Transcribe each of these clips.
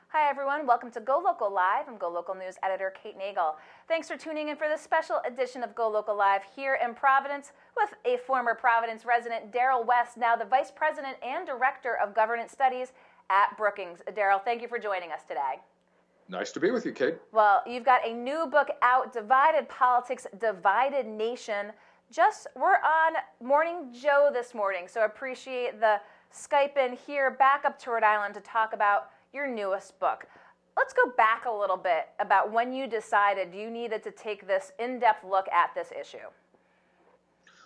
Hi everyone, welcome to GoLocal Live. I'm GoLocal News editor Kate Nagel. Thanks for tuning in for this special edition of GoLocal Live here in Providence with a former Providence resident, Darrell West, now the Vice President and Director of Governance Studies at Brookings. Darrell, thank you for joining us today. Nice to be with you, Kate. Well, you've got a new book out, Divided Politics, Divided Nation. We're on Morning Joe this morning, so appreciate the Skype in here back up to Rhode Island to talk about your newest book. Let's go back a little bit about when you decided you needed to take this in-depth look at this issue.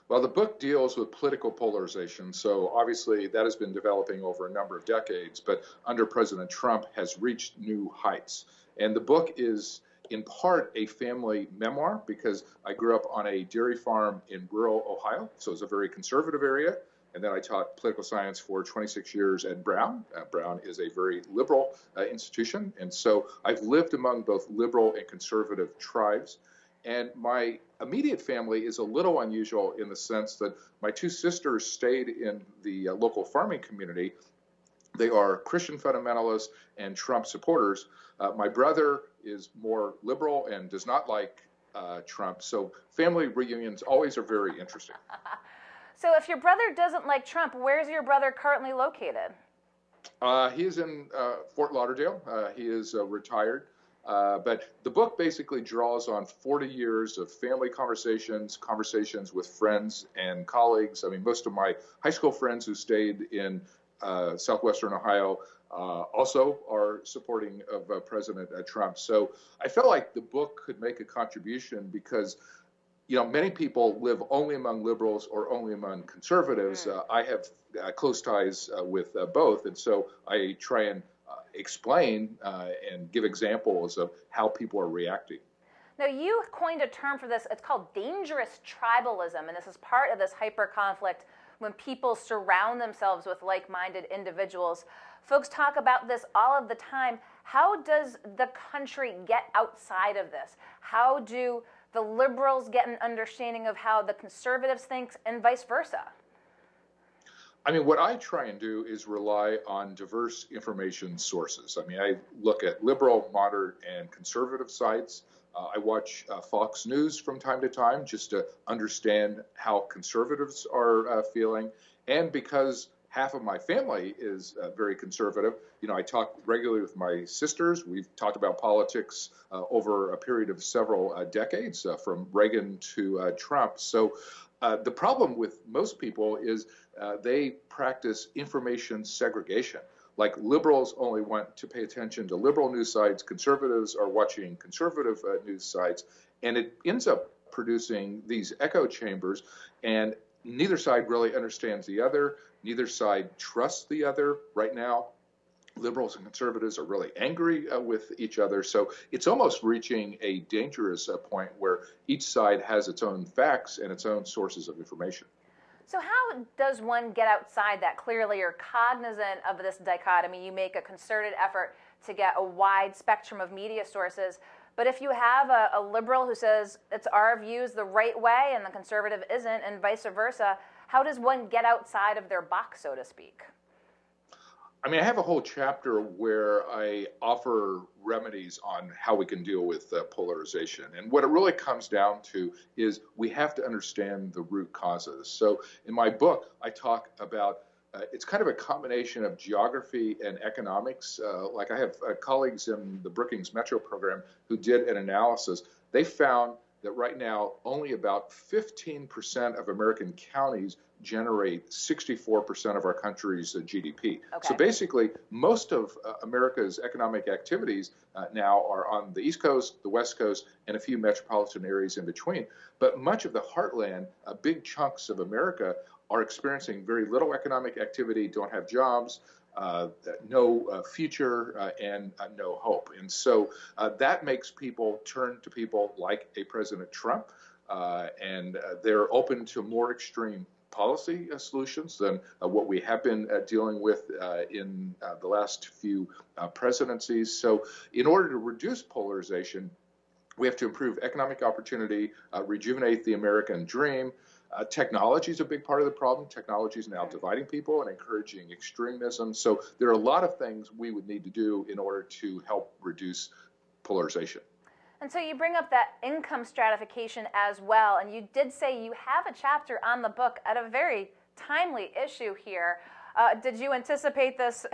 Well, the book deals with political polarization, so obviously that has been developing over a number of decades, but under President Trump has reached new heights. And the book is in part a family memoir because I grew up on a dairy farm in rural Ohio, so it's a very conservative area. And then I taught political science for 26 years at Brown. Brown is a very liberal institution. And so I've lived among both liberal and conservative tribes. And my immediate family is a little unusual in the sense that my two sisters stayed in the local farming community. They are Christian fundamentalists and Trump supporters. My brother is more liberal and does not like Trump. So family reunions always are very interesting. So if your brother doesn't like Trump, where's your brother currently located? He is in Fort Lauderdale. He is retired. But the book basically draws on 40 years of family conversations with friends and colleagues. I mean, most of my high school friends who stayed in southwestern Ohio also are supporting of President Trump. So I felt like the book could make a contribution because many people live only among liberals or only among conservatives. I have close ties with both, and so I try and explain and give examples of how people are reacting. Now, you coined a term for this. It's called dangerous tribalism, and this is part of this hyper-conflict when people surround themselves with like-minded individuals. Folks talk about this all of the time. How does the country get outside of this? How do the liberals get an understanding of how the conservatives think and vice versa? I mean, what I try and do is rely on diverse information sources. I mean, I look at liberal, moderate, and conservative sites. I watch Fox News from time to time just to understand how conservatives are feeling. And because half of my family is very conservative, I talk regularly with my sisters. We've talked about politics over a period of several decades, from Reagan to Trump. So the problem with most people is they practice information segregation. Like liberals only want to pay attention to liberal news sites, conservatives are watching conservative news sites, and it ends up producing these echo chambers, and neither side really understands the other. Neither side trusts the other. Right now, liberals and conservatives are really angry with each other. So it's almost reaching a dangerous point where each side has its own facts and its own sources of information. So how does one get outside that? Clearly, you're cognizant of this dichotomy. You make a concerted effort to get a wide spectrum of media sources. But if you have a liberal who says it's our views the right way and the conservative isn't, and vice versa, how does one get outside of their box, so to speak? I mean, I have a whole chapter where I offer remedies on how we can deal with polarization. And what it really comes down to is we have to understand the root causes. So in my book, I talk about it's kind of a combination of geography and economics. Like I have colleagues in the Brookings Metro program who did an analysis. They found that right now only about 15% of American counties generate 64% of our country's GDP. Okay. So basically, most of America's economic activities now are on the East Coast, the West Coast, and a few metropolitan areas in between. But much of the heartland, big chunks of America, are experiencing very little economic activity, don't have jobs, no future, and no hope. And so that makes people turn to people like a President Trump, and they're open to more extreme policy solutions than what we have been dealing with in the last few presidencies. So in order to reduce polarization, we have to improve economic opportunity, rejuvenate the American dream, Technology is a big part of the problem. Technology is now dividing people and encouraging extremism. So there are a lot of things we would need to do in order to help reduce polarization. And so you bring up that income stratification as well, and you did say you have a chapter on the book at a very timely issue here. Did you anticipate this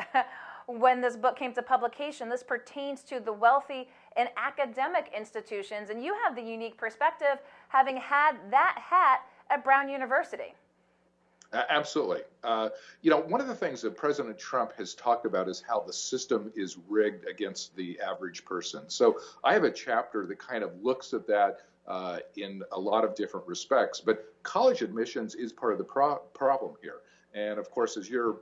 when this book came to publication? This pertains to the wealthy in academic institutions, and you have the unique perspective, having had that hat at Brown University. Absolutely. One of the things that President Trump has talked about is how the system is rigged against the average person. So I have a chapter that kind of looks at that in a lot of different respects. But college admissions is part of the problem here. And of course, as you're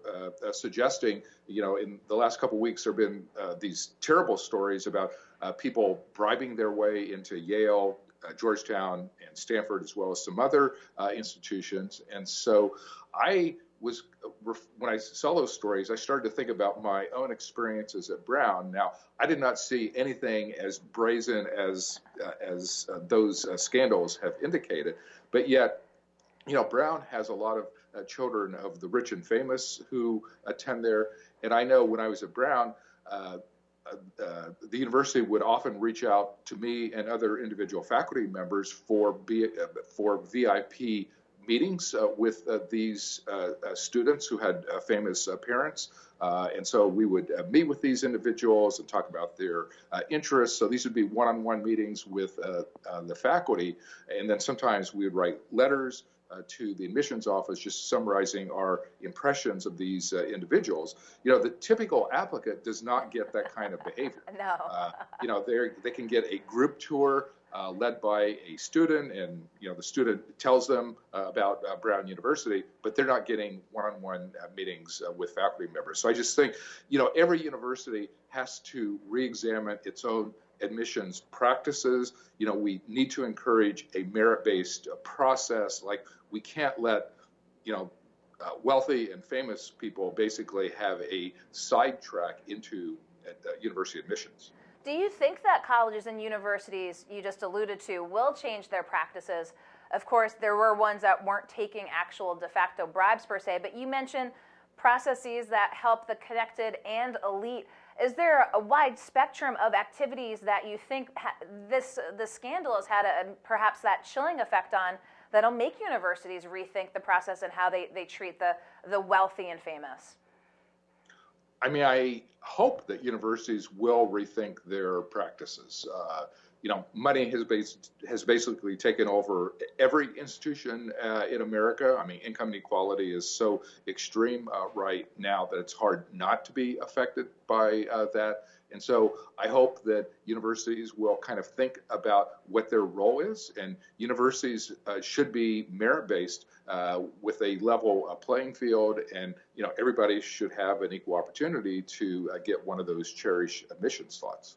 suggesting, in the last couple of weeks, there have been these terrible stories about people bribing their way into Yale, Georgetown, and Stanford, as well as some other institutions. And so when I saw those stories, I started to think about my own experiences at Brown. Now, I did not see anything as brazen as those scandals have indicated, but yet, Brown has a lot of children of the rich and famous who attend there. And I know when I was at Brown, the university would often reach out to me and other individual faculty members for VIP meetings with these students who had famous parents. And so we would meet with these individuals and talk about their interests. So these would be one-on-one meetings with the faculty. And then sometimes we would write letters to the admissions office, just summarizing our impressions of these individuals. The typical applicant does not get that kind of behavior. No. They can get a group tour led by a student, and the student tells them about Brown University, but they're not getting one-on-one meetings with faculty members. So I just think, every university has to re-examine its own admissions practices. We need to encourage a merit-based process. Like, we can't let, wealthy and famous people basically have a sidetrack into university admissions. Do you think that colleges and universities, you just alluded to, will change their practices? Of course, there were ones that weren't taking actual de facto bribes per se, but you mentioned processes that help the connected and elite. Is there a wide spectrum of activities that you think this scandal has had perhaps that chilling effect on, that'll make universities rethink the process and how they treat the wealthy and famous? I hope that universities will rethink their practices. Money has basically taken over every institution in America. Income inequality is so extreme right now that it's hard not to be affected by that. And so I hope that universities will kind of think about what their role is, and universities should be merit-based with a level playing field, and everybody should have an equal opportunity to get one of those cherished admissions slots.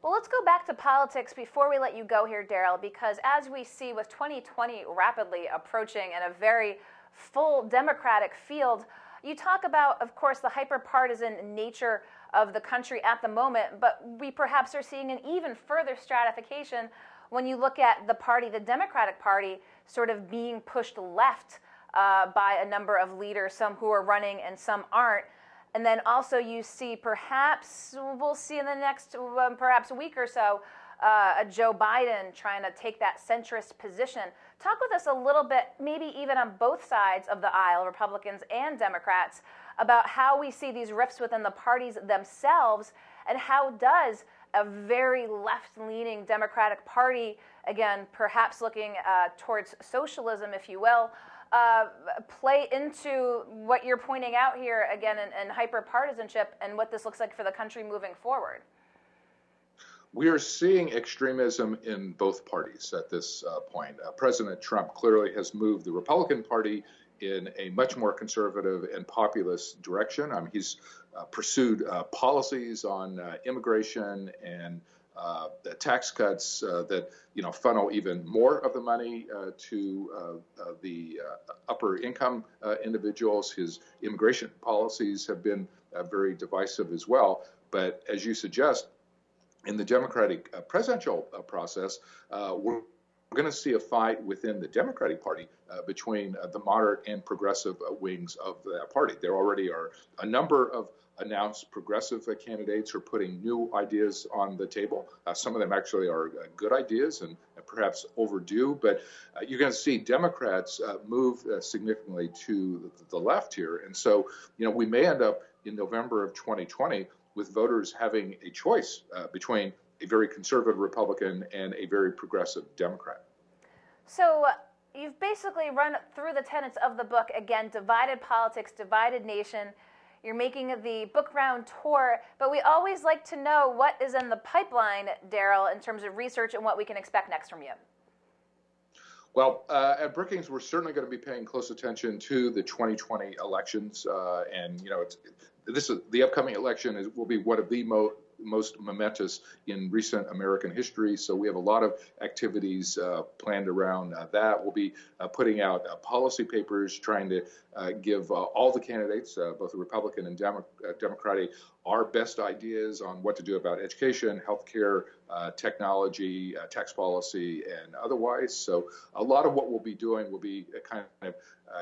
Well, let's go back to politics before we let you go here, Darrell, because as we see with 2020 rapidly approaching and a very full Democratic field, you talk about, of course, the hyper-partisan nature of the country at the moment, but we perhaps are seeing an even further stratification when you look at the party, the Democratic Party, sort of being pushed left by a number of leaders, some who are running and some aren't. And then also you see, perhaps, we'll see in the next perhaps week or so, a Joe Biden trying to take that centrist position. Talk with us a little bit, maybe even on both sides of the aisle, Republicans and Democrats, about how we see these rifts within the parties themselves, and how does a very left-leaning Democratic Party, again, perhaps looking towards socialism, if you will, play into what you're pointing out here, again, in hyper-partisanship, and what this looks like for the country moving forward? We are seeing extremism in both parties at this point. President Trump clearly has moved the Republican Party in a much more conservative and populist direction. He's pursued policies on immigration and tax cuts that funnel even more of the money to the upper income individuals. His immigration policies have been very divisive as well. But as you suggest, in the Democratic presidential process, we're we're going to see a fight within the Democratic Party between the moderate and progressive wings of that party. There already are a number of announced progressive candidates who are putting new ideas on the table. Some of them actually are good ideas and perhaps overdue, but you're going to see Democrats move significantly to the left here. And so, we may end up in November of 2020 with voters having a choice between a very conservative Republican and a very progressive Democrat. So you've basically run through the tenets of the book again: divided politics, divided nation. You're making the book round tour, but we always like to know what is in the pipeline, Darrell, in terms of research and what we can expect next from you. Well, at Brookings, we're certainly going to be paying close attention to the 2020 elections, and the upcoming election will be one of the most momentous in recent American history. So we have a lot of activities planned around that. We'll be putting out policy papers trying to give all the candidates, both the Republican and Democratic, our best ideas on what to do about education, healthcare, technology, tax policy, and otherwise. So a lot of what we'll be doing will be kind of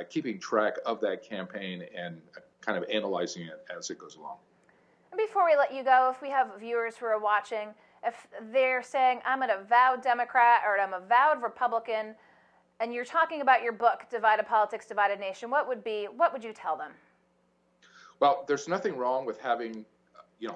keeping track of that campaign and kind of analyzing it as it goes along. Before we let you go, if we have viewers who are watching, if they're saying, I'm an avowed Democrat or I'm a avowed Republican, and you're talking about your book, Divided Politics, Divided Nation, what would you tell them? Well, there's nothing wrong with having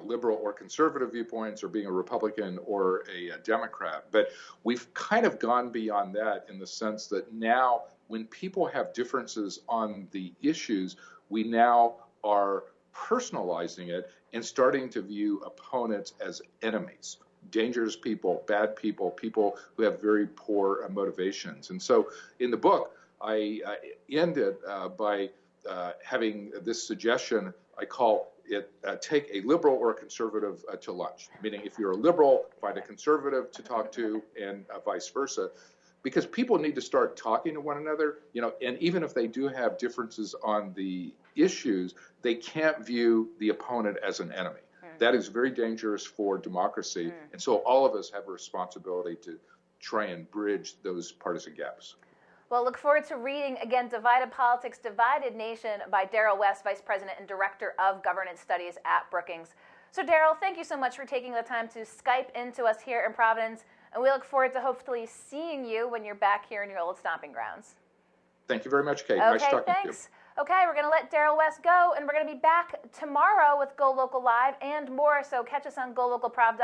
liberal or conservative viewpoints or being a Republican or a Democrat, but we've kind of gone beyond that in the sense that now when people have differences on the issues, we now are personalizing it and starting to view opponents as enemies, dangerous people, bad people, people who have very poor motivations. And so in the book, I end it by having this suggestion. I call it take a liberal or a conservative to lunch, meaning if you're a liberal, find a conservative to talk to, and vice versa. Because people need to start talking to one another, and even if they do have differences on the issues, they can't view the opponent as an enemy. That is very dangerous for democracy. And so all of us have a responsibility to try and bridge those partisan gaps. Well, look forward to reading, again, Divided Politics, Divided Nation by Darrell West, Vice President and Director of Governance Studies at Brookings. So, Darrell, thank you so much for taking the time to Skype into us here in Providence. And we look forward to hopefully seeing you when you're back here in your old stomping grounds. Thank you very much, Kate. Okay, nice talking thanks. to you. Okay, we're going to let Darrell West go, and we're going to be back tomorrow with Go Local Live and more. So catch us on GoLocalProv.com.